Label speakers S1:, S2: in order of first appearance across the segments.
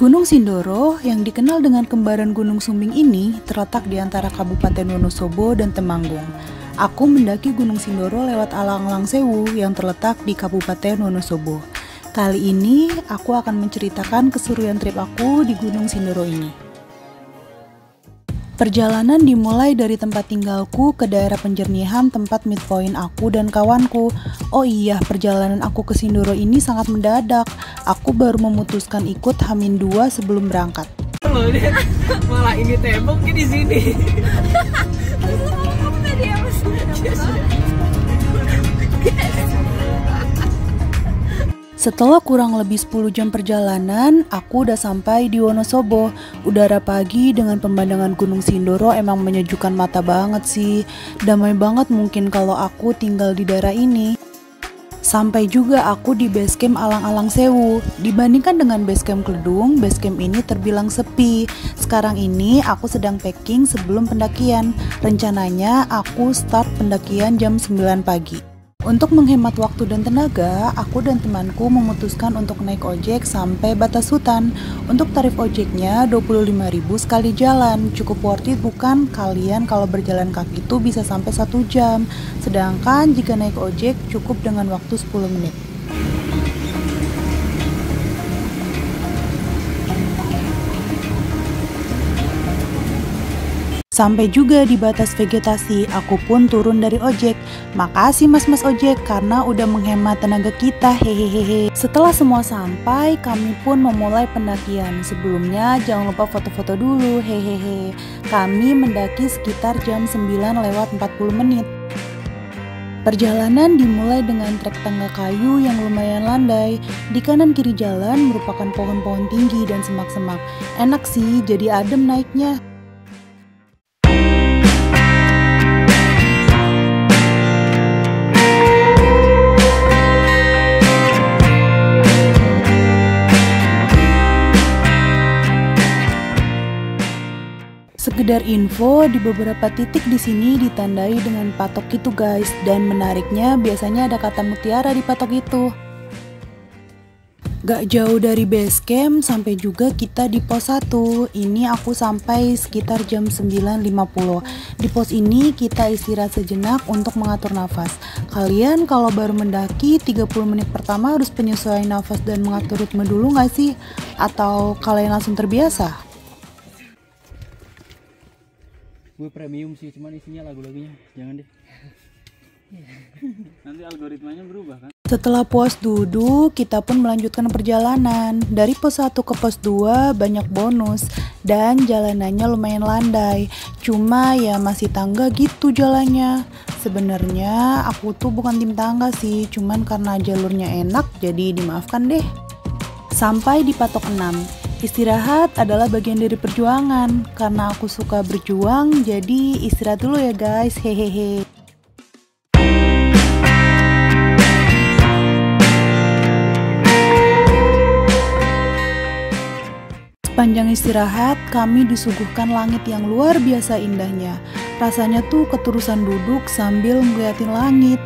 S1: Gunung Sindoro yang dikenal dengan kembaran Gunung Sumbing ini terletak di antara Kabupaten Wonosobo dan Temanggung. Aku mendaki Gunung Sindoro lewat Alang-Alang Sewu yang terletak di Kabupaten Wonosobo. Kali ini aku akan menceritakan keseruan trip aku di Gunung Sindoro ini. Perjalanan dimulai dari tempat tinggalku ke daerah penjernihan tempat midpoint aku dan kawanku. Oh iya, perjalanan aku ke Sindoro ini sangat mendadak. Aku baru memutuskan ikut H-2 sebelum berangkat.
S2: Loh, dia malah ini temboknya di sini.
S3: Kamu tadi apa sih?
S1: Setelah kurang lebih 10 jam perjalanan, aku udah sampai di Wonosobo. Udara pagi dengan pemandangan Gunung Sindoro emang menyejukkan mata banget sih. Damai banget mungkin kalau aku tinggal di daerah ini. Sampai juga aku di basecamp Alang-Alang Sewu. Dibandingkan dengan basecamp Kledung, basecamp ini terbilang sepi. Sekarang ini aku sedang packing sebelum pendakian. Rencananya aku start pendakian jam 9 pagi. Untuk menghemat waktu dan tenaga, aku dan temanku memutuskan untuk naik ojek sampai batas hutan. Untuk tarif ojeknya 25.000 sekali jalan. Cukup worth it bukan? Kalian kalau berjalan kaki itu bisa sampai 1 jam. Sedangkan jika naik ojek cukup dengan waktu 10 menit. Sampai juga di batas vegetasi, aku pun turun dari ojek. Makasih mas-mas ojek karena udah menghemat tenaga kita, hehehe. Setelah semua sampai, kami pun memulai pendakian. Sebelumnya jangan lupa foto-foto dulu, hehehe. Kami mendaki sekitar jam 9:40 menit. Perjalanan dimulai dengan trek tangga kayu yang lumayan landai. Di kanan kiri jalan merupakan pohon-pohon tinggi dan semak-semak. Enak sih, jadi adem naiknya. Sekedar info, di beberapa titik di sini ditandai dengan patok itu guys, dan menariknya biasanya ada kata mutiara di patok itu. Gak jauh dari base camp sampai juga kita di pos 1. Ini aku sampai sekitar jam 9.50. Di pos ini kita istirahat sejenak untuk mengatur nafas. Kalian kalau baru mendaki 30 menit pertama harus penyesuaian nafas dan mengatur ritme dulu gak sih? Atau kalian langsung terbiasa?
S2: Gue premium sih, cuman isinya lagu-lagunya jangan deh. Nanti algoritmanya berubah kan.
S1: Setelah puas duduk, kita pun melanjutkan perjalanan. Dari pos 1 ke pos 2 banyak bonus dan jalanannya lumayan landai. Cuma ya masih tangga gitu jalannya. Sebenarnya aku tuh bukan tim tangga sih, cuman karena jalurnya enak jadi dimaafkan deh. Sampai di patok 6. Istirahat adalah bagian dari perjuangan. Karena aku suka berjuang, jadi istirahat dulu ya guys, hehehe. Sepanjang istirahat, kami disuguhkan langit yang luar biasa indahnya. Rasanya tuh keterusan duduk sambil ngeliatin langit.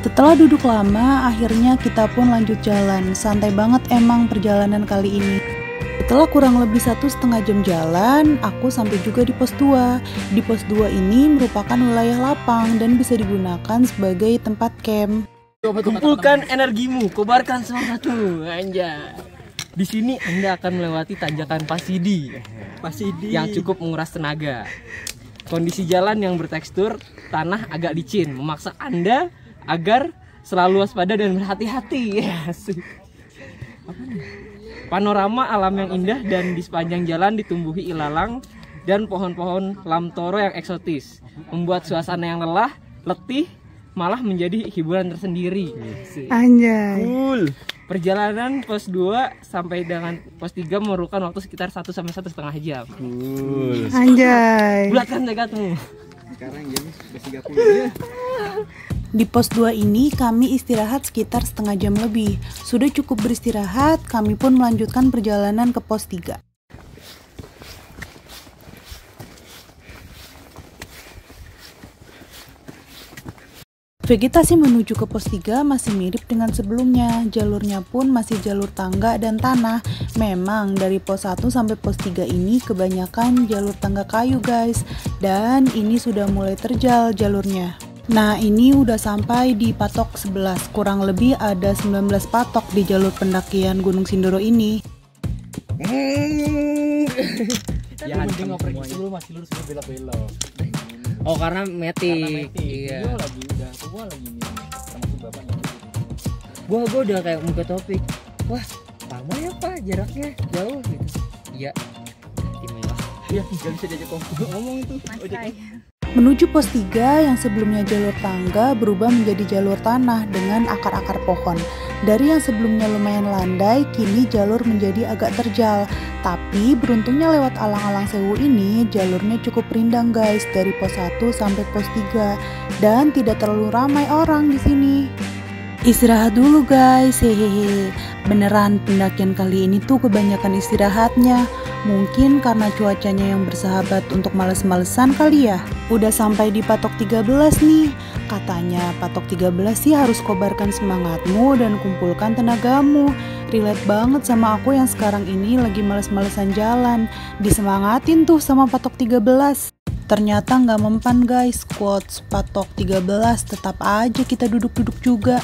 S1: Setelah duduk lama, akhirnya kita pun lanjut jalan. Santai banget emang perjalanan kali ini. Setelah kurang lebih 1,5 jam jalan, aku sampai juga di pos 2. Di pos 2 ini merupakan wilayah lapang dan bisa digunakan sebagai tempat camp.
S2: Kumpulkan energimu, kobarkan semangatmu, anjay. Di sini Anda akan melewati tanjakan Pasidi yang cukup menguras tenaga. Kondisi jalan yang bertekstur tanah agak licin memaksa Anda agar selalu waspada dan berhati-hati. Panorama alam yang indah dan di sepanjang jalan ditumbuhi ilalang dan pohon-pohon lamtoro yang eksotis, membuat suasana yang letih malah menjadi hiburan tersendiri.
S1: Anjay.
S2: Cool. Perjalanan pos 2 sampai dengan pos 3 memerlukan waktu sekitar 1 sampai 1,5 jam.
S1: Cool. Anjay.
S2: Bulatkan tekadmu.
S4: Sekarang jamnya sudah 30.
S1: Di pos 2 ini kami istirahat sekitar setengah jam lebih. Sudah cukup beristirahat, kami pun melanjutkan perjalanan ke pos 3. Vegetasi menuju ke pos 3 masih mirip dengan sebelumnya, jalurnya pun masih jalur tangga dan tanah. Memang dari pos 1 sampai pos 3 ini kebanyakan jalur tangga kayu guys, dan ini sudah mulai terjal jalurnya. Nah ini udah sampai di patok 11, kurang lebih ada 19 patok di jalur pendakian Gunung Sindoro ini.
S2: Ya mending ngoprek dulu masih lurus belok-belok. Oh karena metik. Iya. Lagi udah gua lagi ini termasuk bapaknya. Gua udah kayak muka topik. Wah, lama ya Pak jaraknya jauh gitu. Iya. Istimewa. Iya, enggak bisa diajak ngomong itu.
S1: Menuju pos 3 yang sebelumnya jalur tangga berubah menjadi jalur tanah dengan akar-akar pohon. Dari yang sebelumnya lumayan landai, kini jalur menjadi agak terjal. Tapi beruntungnya lewat alang-alang sewu ini, jalurnya cukup rindang guys dari pos 1 sampai pos 3 dan tidak terlalu ramai orang di sini. Istirahat dulu guys, hehehe. Beneran pendakian kali ini tuh kebanyakan istirahatnya. Mungkin karena cuacanya yang bersahabat untuk males-malesan kali ya. Udah sampai di patok 13 nih. Katanya patok 13 sih harus kobarkan semangatmu dan kumpulkan tenagamu. Relate banget sama aku yang sekarang ini lagi males-malesan jalan. Disemangatin tuh sama patok 13. Ternyata nggak mempan guys, quotes patok 13 tetap aja kita duduk-duduk juga.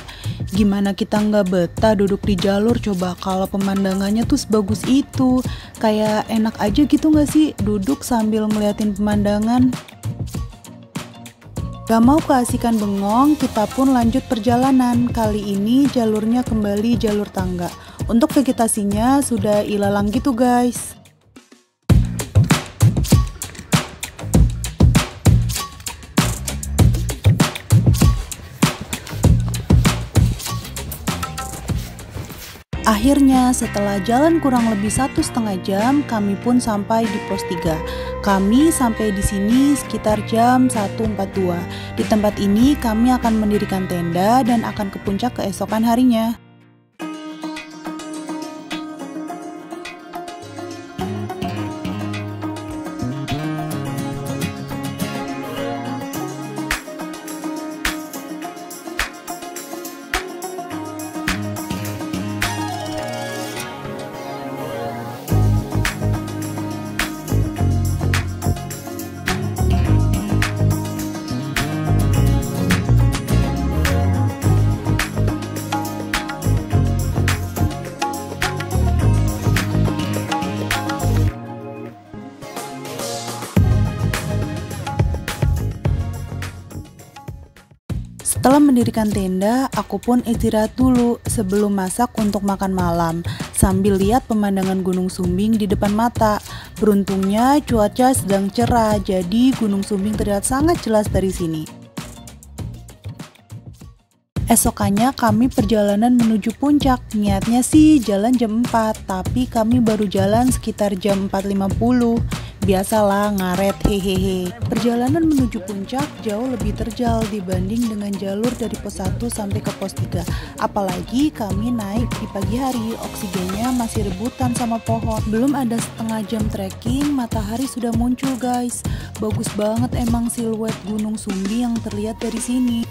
S1: Gimana kita nggak betah duduk di jalur coba kalau pemandangannya tuh sebagus itu. Kayak enak aja gitu nggak sih duduk sambil ngeliatin pemandangan. Gak mau keasikan bengong, kita pun lanjut perjalanan. Kali ini jalurnya kembali jalur tangga. Untuk vegetasinya sudah ilalang gitu guys. Akhirnya setelah jalan kurang lebih 1,5 jam, kami pun sampai di pos 3. Kami sampai di sini sekitar jam 1.42. Di tempat ini kami akan mendirikan tenda dan akan ke puncak keesokan harinya. Setelah mendirikan tenda, aku pun istirahat dulu sebelum masak untuk makan malam, sambil lihat pemandangan Gunung Sumbing di depan mata. Beruntungnya cuaca sedang cerah, jadi Gunung Sumbing terlihat sangat jelas dari sini. Esokannya kami perjalanan menuju puncak. Niatnya sih jalan jam 4, tapi kami baru jalan sekitar jam 4.50. Biasalah ngaret, hehehe. Perjalanan menuju puncak jauh lebih terjal dibanding dengan jalur dari pos 1 sampai ke pos 3. Apalagi kami naik di pagi hari, oksigennya masih rebutan sama pohon. Belum ada setengah jam trekking, matahari sudah muncul guys. Bagus banget emang siluet Gunung Sumbing yang terlihat dari sini.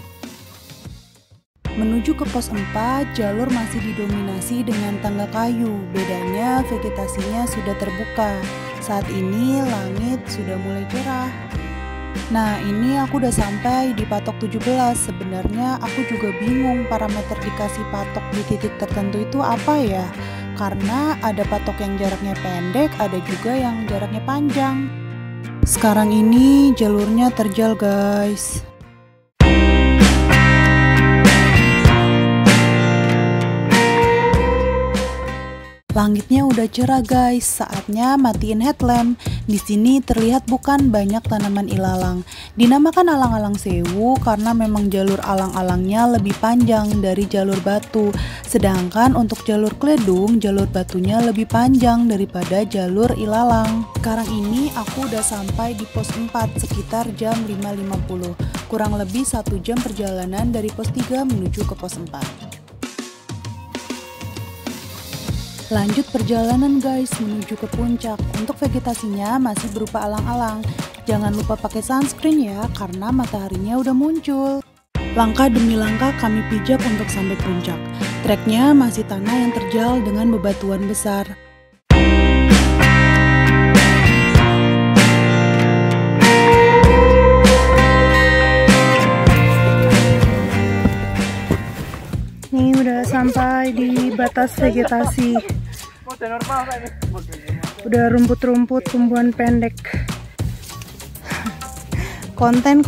S1: Menuju ke pos 4, jalur masih didominasi dengan tangga kayu. Bedanya vegetasinya sudah terbuka. Saat ini langit sudah mulai cerah. Nah ini aku udah sampai di patok 17. Sebenarnya aku juga bingung parameter dikasih patok di titik tertentu itu apa ya. Karena ada patok yang jaraknya pendek, ada juga yang jaraknya panjang. Sekarang ini jalurnya terjal guys. Langitnya udah cerah guys, saatnya matiin headlamp. Di sini terlihat bukan banyak tanaman ilalang. Dinamakan alang-alang sewu karena memang jalur alang-alangnya lebih panjang dari jalur batu. Sedangkan untuk jalur Kledung, jalur batunya lebih panjang daripada jalur ilalang. Sekarang ini aku udah sampai di pos 4 sekitar jam 5.50. Kurang lebih 1 jam perjalanan dari pos 3 menuju ke pos 4. Lanjut perjalanan guys menuju ke puncak. Untuk vegetasinya masih berupa alang-alang. Jangan lupa pakai sunscreen ya karena mataharinya udah muncul. Langkah demi langkah kami pijak untuk sampai puncak. Treknya masih tanah yang terjal dengan bebatuan besar. Nih udah sampai di batas vegetasi. Udah rumput-rumput tumbuhan pendek. Konten.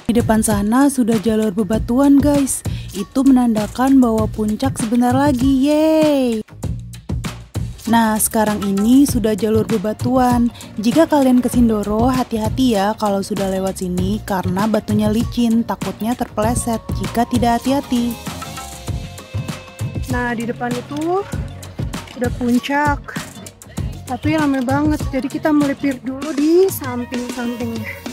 S1: Di depan sana sudah jalur bebatuan guys. Itu menandakan bahwa puncak sebentar lagi, yeay. Nah sekarang ini sudah jalur bebatuan. Jika kalian ke Sindoro, hati-hati ya kalau sudah lewat sini karena batunya licin, takutnya terpeleset jika tidak hati-hati. Nah di depan itu udah puncak, tapi ramai banget, jadi kita melipir dulu di samping-sampingnya.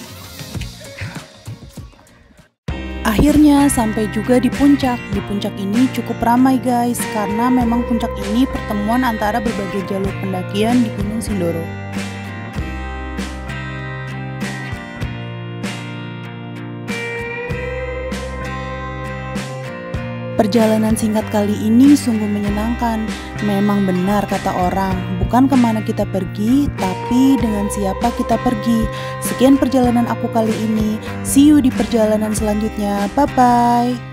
S1: Akhirnya sampai juga di puncak. Di puncak ini cukup ramai guys, karena memang puncak ini pertemuan antara berbagai jalur pendakian di Gunung Sindoro. Perjalanan singkat kali ini sungguh menyenangkan. Memang benar kata orang, bukan kemana kita pergi, tapi dengan siapa kita pergi. Sekian perjalanan aku kali ini. See you di perjalanan selanjutnya. Bye-bye.